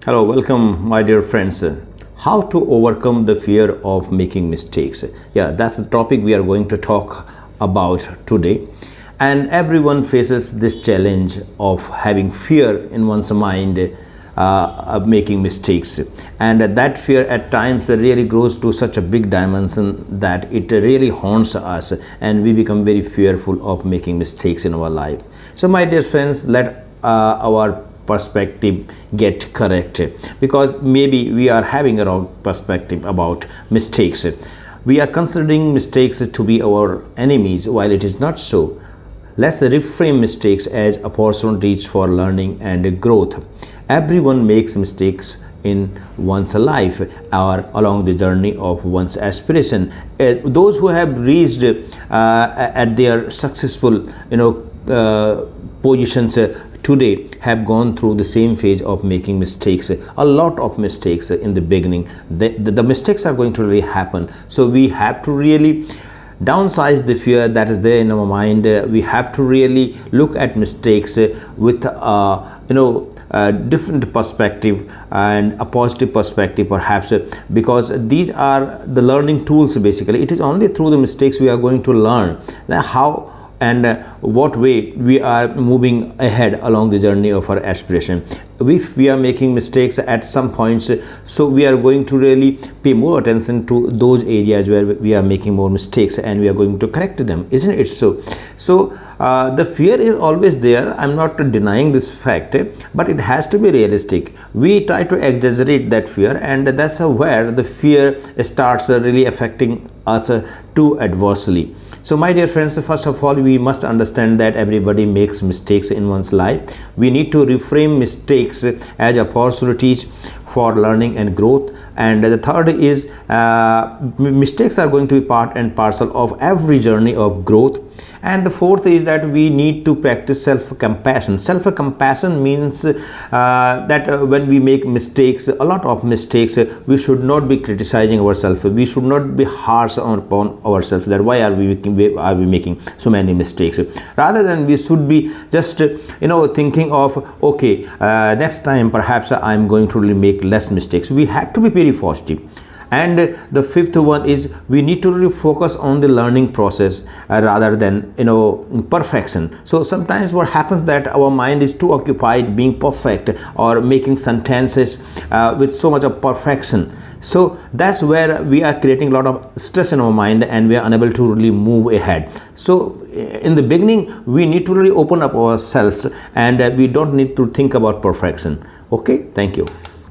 Hello, welcome, my dear friends. How to overcome the fear of making mistakes? Yeah, that's the topic we are going to talk about today. And everyone faces this challenge of having fear in one's mind of making mistakes. And that fear at times really grows to such a big dimension that it really haunts us and we become very fearful of making mistakes in our life. So, my dear friends, let our perspective get correct, because maybe we are having a wrong perspective about mistakes. We are considering mistakes to be our enemies, while it is not so. Let's reframe mistakes as opportunities for learning and growth. Everyone makes mistakes in one's life or along the journey of one's aspiration. Those who have reached at their successful positions today have gone through the same phase of making mistakes, a lot of mistakes in the beginning. The mistakes are going to really happen, so we have to really downsize the fear that is there in our mind. We have to really look at mistakes with different perspective and a positive perspective, perhaps, because these are the learning tools. Basically, it is only through the mistakes we are going to learn how and what way we are moving ahead along the journey of our aspiration. If we are making mistakes at some points, so we are going to really pay more attention to those areas where we are making more mistakes and we are going to correct them, isn't it so? The fear is always there. I'm not denying this fact, but it has to be realistic. We try to exaggerate that fear, and that's where the fear starts really affecting us too adversely. So, my dear friends, first of all, we must understand that everybody makes mistakes in one's life. We need to reframe mistakes as opportunities for learning and growth. And the third is mistakes are going to be part and parcel of every journey of growth. And the fourth is that we need to practice self-compassion. Self-compassion means that when we make mistakes, a lot of mistakes, we should not be criticizing ourselves. We should not be harsh upon ourselves that why are we making so many mistakes. Rather than we should be just thinking of, okay, next time perhaps I'm going to really make less mistakes. We have to be very positive. And the fifth one is we need to really focus on the learning process rather than perfection. So sometimes what happens that our mind is too occupied being perfect or making sentences with so much of perfection. So that's where we are creating a lot of stress in our mind and we are unable to really move ahead. So in the beginning, we need to really open up ourselves and we don't need to think about perfection. Okay, thank you.